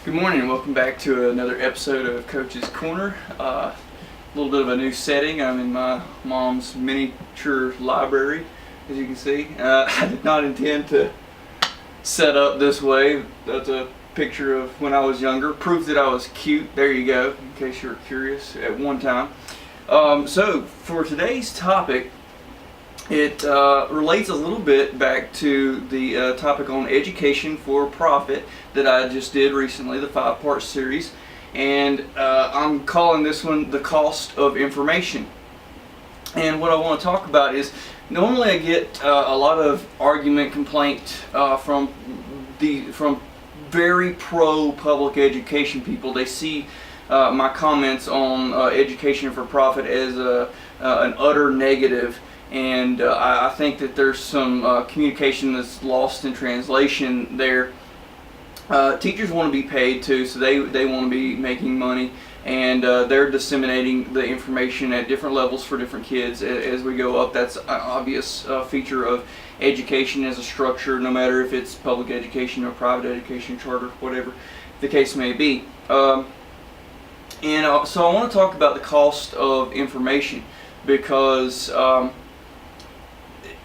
Good morning and welcome back to another episode of Coach's Corner. A little bit of a new setting. I'm in my mom's miniature library, as you can see. I did not intend to set up this way. That's a picture of when I was younger. Proof that I was cute. There you go, in case you were curious at one time. So for today's topic, it relates a little bit back to the topic on education for profit that I just did recently, the 5-part series, and I'm calling this one the cost of information. And what I want to talk about is, normally I get a lot of argument, complaint from very pro public education people. They see my comments on education for profit as an utter negative. And I think that there's some communication that's lost in translation there. Teachers want to be paid too, so they want to be making money, and they're disseminating the information at different levels for different kids as we go up. That's an obvious feature of education as a structure, no matter if it's public education or private education, charter, whatever the case may be. So I want to talk about the cost of information, because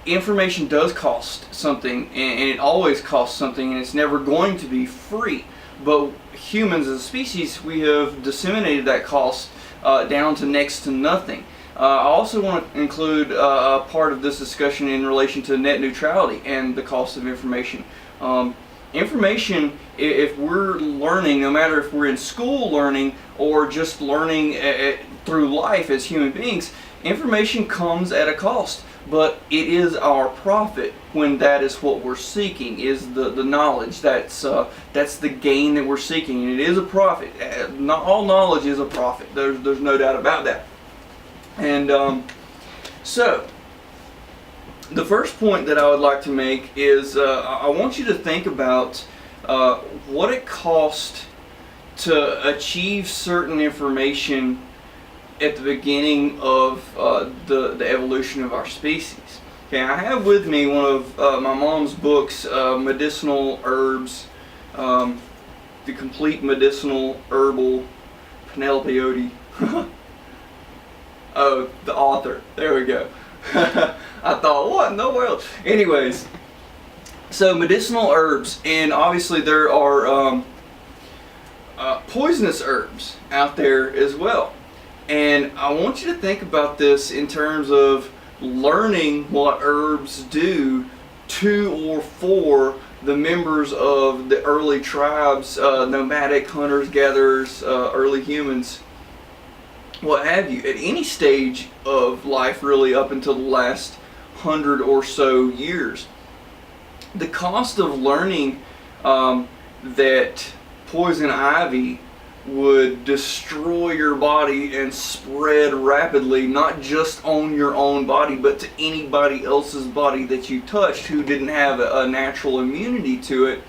information does cost something, and it always costs something, and it's never going to be free. But humans as a species, we have disseminated that cost down to next to nothing. I also want to include a part of this discussion in relation to net neutrality and the cost of information. Information, if we're learning, no matter if we're in school learning or just learning through life as human beings, information comes at a cost. But it is our profit when that is what we're seeking, is the knowledge. That's the gain that we're seeking, and it is a profit. Not all knowledge is a profit. There's no doubt about that. And so the first point that I would like to make is I want you to think about what it costs to achieve certain information at the beginning of the evolution of our species. Okay, I have with me one of my mom's books, Medicinal Herbs, The Complete Medicinal Herbal Penelope. Oh, the author. There we go. I thought, what in the world? Anyways, so medicinal herbs, and obviously there are poisonous herbs out there as well. And I want you to think about this in terms of learning what herbs do to or for the members of the early tribes, nomadic hunters, gatherers, early humans, what have you, at any stage of life really up until the last 100 or so years. The cost of learning that poison ivy would destroy your body and spread rapidly, not just on your own body, but to anybody else's body that you touched who didn't have a natural immunity to it,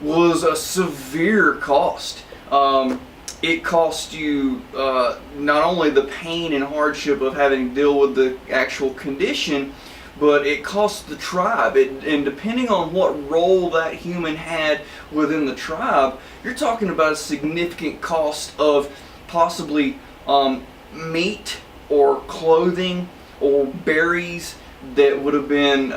was a severe cost. It cost you not only the pain and hardship of having to deal with the actual condition, but it cost the tribe. And depending on what role that human had within the tribe, you're talking about a significant cost of possibly meat or clothing or berries that would have been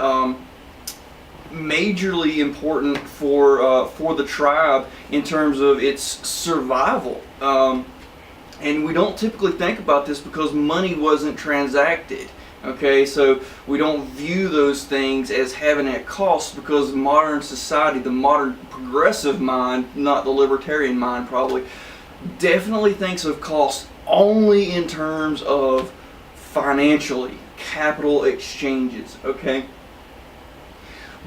majorly important for the tribe in terms of its survival. And we don't typically think about this because money wasn't transacted. Okay, so we don't view those things as having a cost, because modern society, the modern progressive mind, not the libertarian mind probably, definitely thinks of cost only in terms of financially, capital exchanges, okay?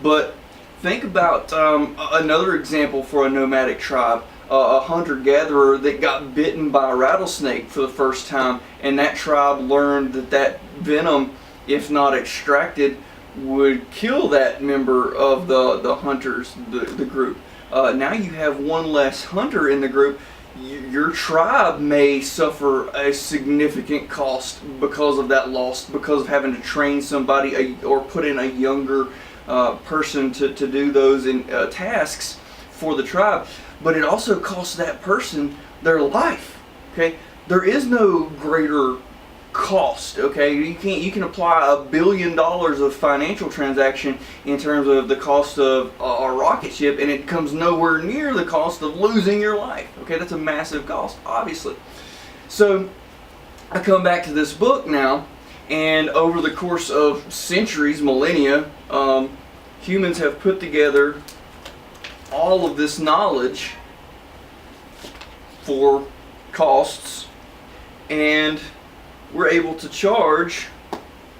But think about another example for a nomadic tribe. A hunter-gatherer that got bitten by a rattlesnake for the first time, and that tribe learned that venom, if not extracted, would kill that member of the hunters, the group. Now you have one less hunter in the group. Your tribe may suffer a significant cost because of that loss, because of having to train somebody or put in a younger person to do those tasks for the tribe, but it also costs that person their life. Okay, there is no greater cost. Okay, you can apply $1 billion of financial transaction in terms of the cost of a rocket ship, and it comes nowhere near the cost of losing your life. Okay, that's a massive cost, obviously. So I come back to this book now, and over the course of centuries, millennia, humans have put together all of this knowledge for costs, and we're able to charge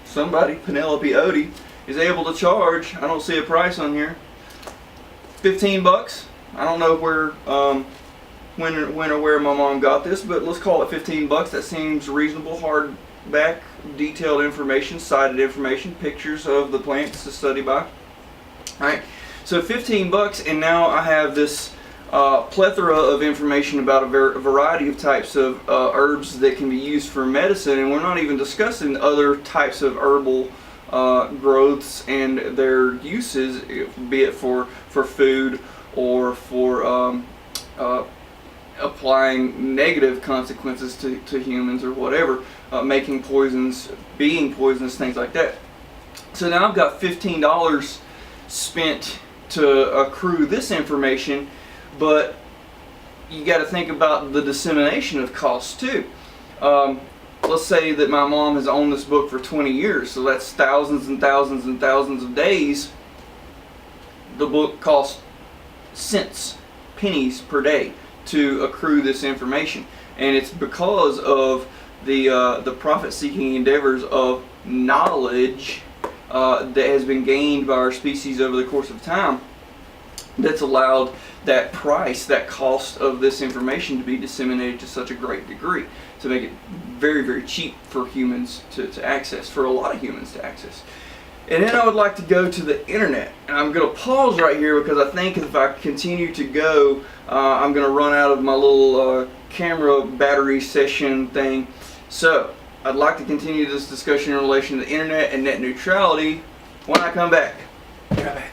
somebody. Penelope Odie is able to charge, I don't see a price on here, $15. I don't know where when or where my mom got this, but let's call it $15. That seems reasonable. Hardback, detailed information, cited information, pictures of the plants to study by. Alright, so $15, and now I have this plethora of information about a variety of types of herbs that can be used for medicine, and we're not even discussing other types of herbal growths and their uses, be it for food or for applying negative consequences to humans or whatever, making poisons, being poisonous, things like that. So now I've got $15 spent to accrue this information, but you got to think about the dissemination of costs too. Let's say that my mom has owned this book for 20 years, so that's thousands and thousands and thousands of days. The book costs cents, pennies per day to accrue this information, and it's because of the profit-seeking endeavors of knowledge that has been gained by our species over the course of time that's allowed that price, that cost of this information to be disseminated to such a great degree, to make it very, very cheap for humans to access, for a lot of humans to access. And then I would like to go to the internet. And I'm going to pause right here because I think if I continue to go, I'm going to run out of my little camera battery session thing. So I'd like to continue this discussion in relation to the internet and net neutrality when I come back. Be right back.